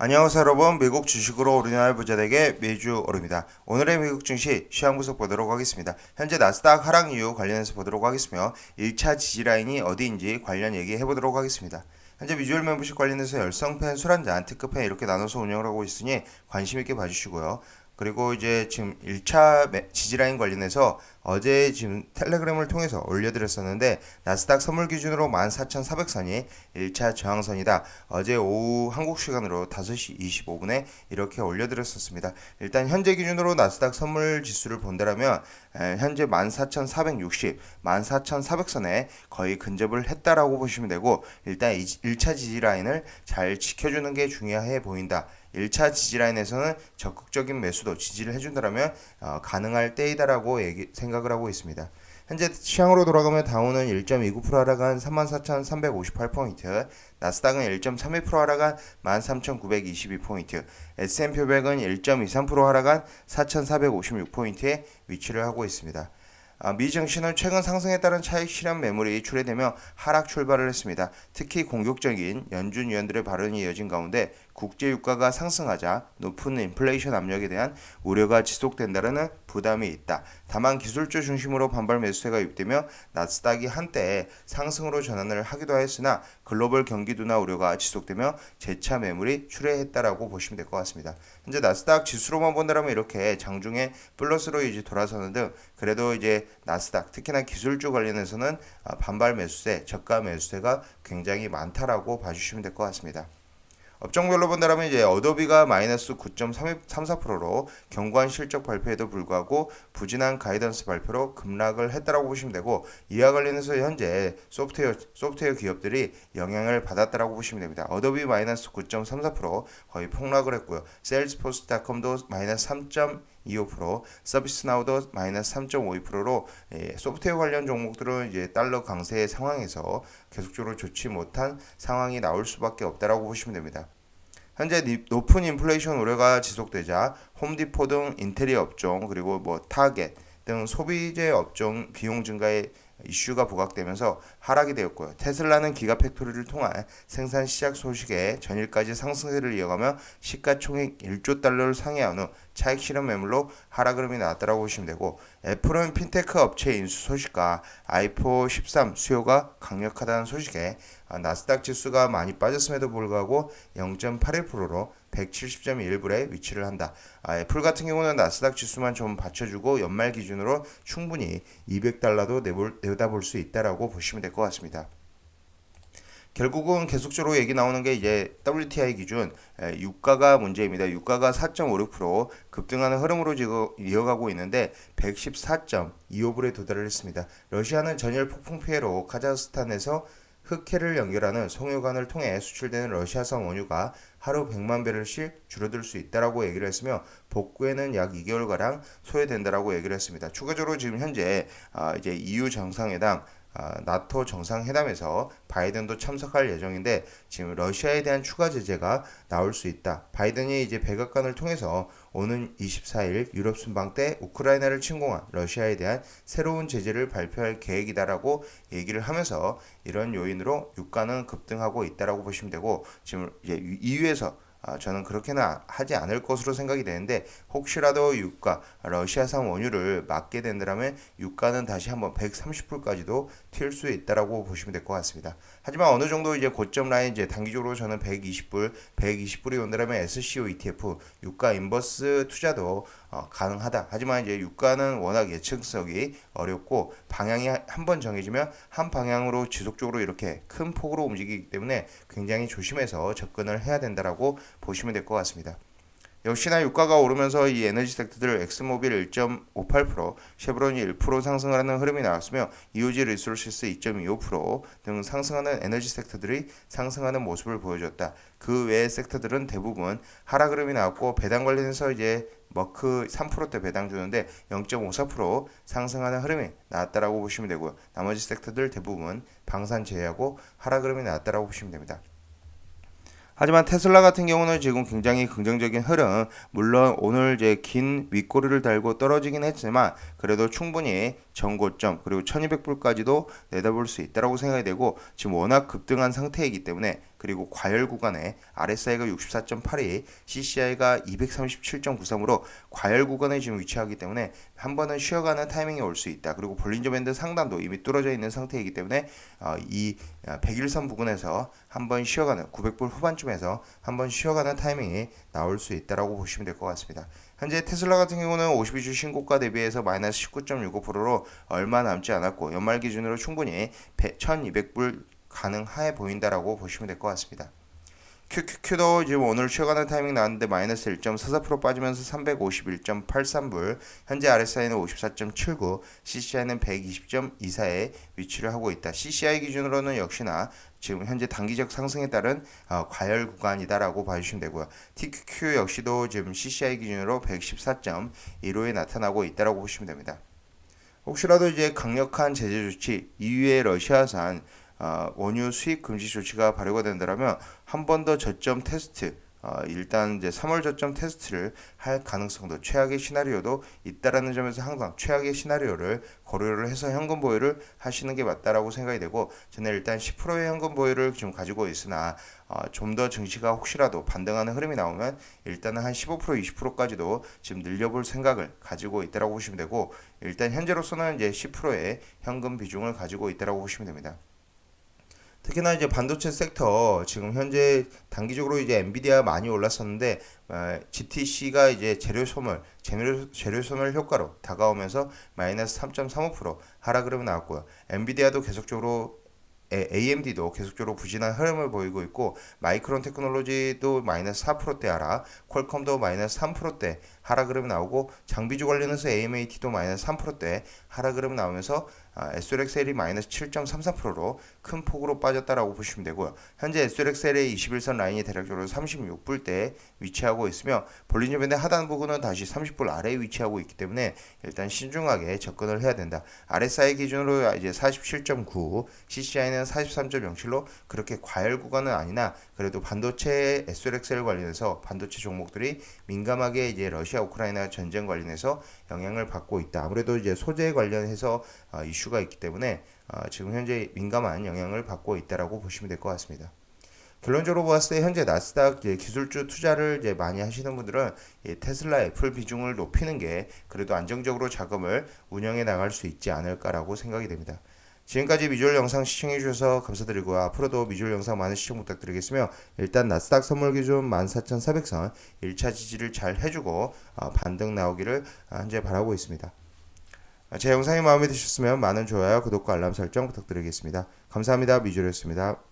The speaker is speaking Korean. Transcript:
안녕하세요 여러분. 미국 주식으로 우리나라 부자되게 매주 오릅니다. 오늘의 미국 증시 시황 분석 보도록 하겠습니다. 현재 나스닥 하락 이유 관련해서 보도록 하겠으며 1차 지지라인이 어디인지 관련 얘기해 보도록 하겠습니다. 현재 비주얼 멤버십 관련해서 열성팬, 술한잔, 특급팬 이렇게 나눠서 운영을 하고 있으니 관심 있게 봐주시고요. 그리고 이제 지금 1차 지지라인 관련해서 어제 지금 텔레그램을 통해서 올려드렸었는데 나스닥 선물 기준으로 14,400선이 1차 저항선이다. 어제 오후 한국 시간으로 5시 25분에 이렇게 올려드렸었습니다. 일단 현재 기준으로 나스닥 선물 지수를 본다면 현재 14,460, 14,400선에 거의 근접을 했다라고 보시면 되고 일단 1차 지지라인을 잘 지켜주는 게 중요해 보인다. 1차 지지라인에서는 적극적인 매수도 지지를 해준다면 가능할 때이다라고 생각을 하고 있습니다. 현재 시황으로 돌아가면 다우는 1.29% 하락한 34,358포인트, 나스닥은 1.32% 하락한 13,922포인트, S&P 500은 1.23% 하락한 4,456포인트에 위치를 하고 있습니다. 미 증시는 최근 상승에 따른 차익 실현 매물이 출회되며 하락 출발을 했습니다. 특히 공격적인 연준 위원들의 발언이 이어진 가운데 국제 유가가 상승하자 높은 인플레이션 압력에 대한 우려가 지속된다는 부담이 있다. 다만 기술주 중심으로 반발 매수세가 유입되며 나스닥이 한때 상승으로 전환을 하기도 하였으나 글로벌 경기도나 우려가 지속되며 재차 매물이 출회했다라고 보시면 될 것 같습니다. 현재 나스닥 지수로만 본다면 이렇게 장중에 플러스로 이제 돌아서는 등 그래도 이제 나스닥 특히나 기술주 관련해서는 반발 매수세, 저가 매수세가 굉장히 많다라고 봐주시면 될 것 같습니다. 업종별로 본다면 이제 어도비가 마이너스 9.34%로 견고한 실적 발표에도 불구하고 부진한 가이던스 발표로 급락을 했다라고 보시면 되고 이와 관련해서 현재 소프트웨어 기업들이 영향을 받았다라고 보시면 됩니다. 어도비 마이너스 9.34% 거의 폭락을 했고요. 세일즈포스닷컴도 마이너스 3.25%, 서비스나우도 마이너스 3.52%로 소프트웨어 관련 종목들은 이제 달러 강세 상황에서 계속적으로 좋지 못한 상황이 나올 수밖에 없다라고 보시면 됩니다. 현재 높은 인플레이션 우려가 지속되자 홈디포 등 인테리어 업종 그리고 타겟 등 소비재 업종 비용 증가에 이슈가 부각되면서 하락이 되었고요. 테슬라는 기가팩토리를 통한 생산 시작 소식에 전일까지 상승세를 이어가며 시가총액 1조 달러를 상회한 후 차익 실현 매물로 하락 흐름이 나왔다고 보시면 되고 애플은 핀테크 업체 인수 소식과 아이폰 13 수요가 강력하다는 소식에 나스닥 지수가 많이 빠졌음에도 불구하고 0.81%로 170.1불에 위치를 한다. 애플 같은 경우는 나스닥 지수만 좀 받쳐주고 연말 기준으로 충분히 200달러도 내다볼 수 있다라고 보시면 될 것 같습니다. 결국은 계속적으로 얘기 나오는 게 이제 WTI 기준 유가가 문제입니다. 유가가 4.56% 급등하는 흐름으로 지금 이어가고 있는데 114.25불에 도달을 했습니다. 러시아는 전열 폭풍 피해로 카자흐스탄에서 흑해를 연결하는 송유관을 통해 수출되는 러시아산 원유가 하루 100만 배럴씩 줄어들 수 있다라고 얘기를 했으며 복구에는 약 2개월가량 소요된다라고 얘기를 했습니다. 추가적으로 지금 현재 이제 EU 정상회담 나토 정상회담에서 바이든도 참석할 예정인데 지금 러시아에 대한 추가 제재가 나올 수 있다. 바이든이 이제 백악관을 통해서 오는 24일 유럽 순방 때 우크라이나를 침공한 러시아에 대한 새로운 제재를 발표할 계획이다라고 얘기를 하면서 이런 요인으로 유가는 급등하고 있다라고 보시면 되고 지금 이제 EU에서 저는 그렇게는 하지 않을 것으로 생각이 되는데 혹시라도 유가 러시아산 원유를 막게 된다면 유가는 다시 한번 130불까지도 튈 수 있다라고 보시면 될 것 같습니다. 하지만 어느 정도 이제 고점 라인 이제 단기적으로 저는 120불이 온다면 SCO ETF 유가 인버스 투자도 가능하다. 하지만 이제 유가는 워낙 예측성이 어렵고 방향이 한번 정해지면 한 방향으로 지속적으로 이렇게 큰 폭으로 움직이기 때문에 굉장히 조심해서 접근을 해야 된다라고 보시면 될 것 같습니다. 역시나 유가가 오르면서 이 에너지 섹터들 엑스모빌 1.58%, 쉐브론이 1% 상승하는 흐름이 나왔으며 EOG 리소시스 2.25% 등 상승하는 에너지 섹터들이 상승하는 모습을 보여줬다. 그 외의 섹터들은 대부분 하락 흐름이 나왔고 배당 관련해서 이제 머크 3%대 배당 주는데 0.54% 상승하는 흐름이 나왔다라고 보시면 되고요. 나머지 섹터들 대부분 방산 제외하고 하락 흐름이 나왔다라고 보시면 됩니다. 하지만 테슬라 같은 경우는 지금 굉장히 긍정적인 흐름, 물론 오늘 이제 긴 윗꼬리를 달고 떨어지긴 했지만 그래도 충분히 전고점 그리고 1200불까지도 내다볼 수 있다고 생각이 되고 지금 워낙 급등한 상태이기 때문에 그리고 과열 구간에 RSI가 64.82, CCI가 237.93으로 과열 구간에 지금 위치하기 때문에 한 번은 쉬어가는 타이밍이 올 수 있다. 그리고 볼린저 밴드 상단도 이미 뚫어져 있는 상태이기 때문에 이 100일선 부근에서 한번 쉬어가는 900불 후반쯤에서 한번 쉬어가는 타이밍이 나올 수 있다라고 보시면 될 것 같습니다. 현재 테슬라 같은 경우는 52주 신고가 대비해서 마이너스 19.65%로 얼마 남지 않았고 연말 기준으로 충분히 1200불 가능해 보인다라고 보시면 될 것 같습니다. QQQ도 지금 오늘 쉬어가는 타이밍 나왔는데 마이너스 1.44% 빠지면서 351.83불, 현재 RSI는 54.79, CCI는 120.24에 위치를 하고 있다. CCI 기준으로는 역시나 지금 현재 단기적 상승에 따른 과열 구간이다라고 봐주시면 되고요. TQQ 역시도 지금 CCI 기준으로 114.15에 나타나고 있다라고 보시면 됩니다. 혹시라도 이제 강력한 제재 조치 이후에 러시아산 원유 수입 금지 조치가 발효가 된다면 한 번 더 저점 테스트, 일단 이제 3월 저점 테스트를 할 가능성도 최악의 시나리오도 있다라는 점에서 항상 최악의 시나리오를 고려를 해서 현금 보유를 하시는 게 맞다라고 생각이 되고, 저는 일단 10%의 현금 보유를 지금 가지고 있으나 좀 더 증시가 혹시라도 반등하는 흐름이 나오면 일단은 한 15% 20%까지도 지금 늘려볼 생각을 가지고 있다라고 보시면 되고, 일단 현재로서는 이제 10%의 현금 비중을 가지고 있다라고 보시면 됩니다. 특히나 이제 반도체 섹터 지금 현재 단기적으로 이제 엔비디아 많이 올랐었는데 GTC가 이제 재료 소멸 효과로 다가오면서 마이너스 3.35% 하락 흐름이 나왔고요. 엔비디아도 계속적으로 AMD도 계속적으로 부진한 흐름을 보이고 있고, 마이크론 테크놀로지도 마이너스 4%대 하락, 퀄컴도 마이너스 3%대 하락 흐름이 나오고, 장비주 관련해서 AMAT도 마이너스 3%대 하락 흐름이 나오면서 SRXL이 마이너스 7.33%로 큰 폭으로 빠졌다라고 보시면 되고요. 현재 SRXL의 21선 라인이 대략적으로 36불대에 위치하고 있으며, 볼린저 밴드 하단 부근은 다시 30불 아래에 위치하고 있기 때문에 일단 신중하게 접근을 해야 된다. RSI 기준으로 이제 47.9, CCI는 43.07로 그렇게 과열 구간은 아니나 그래도 반도체 SRXL 관련해서 반도체 종목들이 민감하게 이제 러시아 우크라이나 전쟁 관련해서 영향을 받고 있다. 아무래도 이제 소재 관련해서 이슈가 있기 때문에 지금 현재 민감한 영향을 받고 있다라고 보시면 될 것 같습니다. 결론적으로 봤을 때 현재 나스닥 기술주 투자를 이제 많이 하시는 분들은 테슬라, 애플 비중을 높이는 게 그래도 안정적으로 자금을 운영해 나갈 수 있지 않을까라고 생각이 됩니다. 지금까지 미주얼 영상 시청해 주셔서 감사드리고, 앞으로도 미주얼 영상 많은 시청 부탁드리겠으며, 일단 나스닥 선물 기준 14,400선 1차 지지를 잘 해주고 반등 나오기를 현재 바라고 있습니다. 제 영상이 마음에 드셨으면 많은 좋아요, 구독과 알람 설정 부탁드리겠습니다. 감사합니다. 미주얼이었습니다.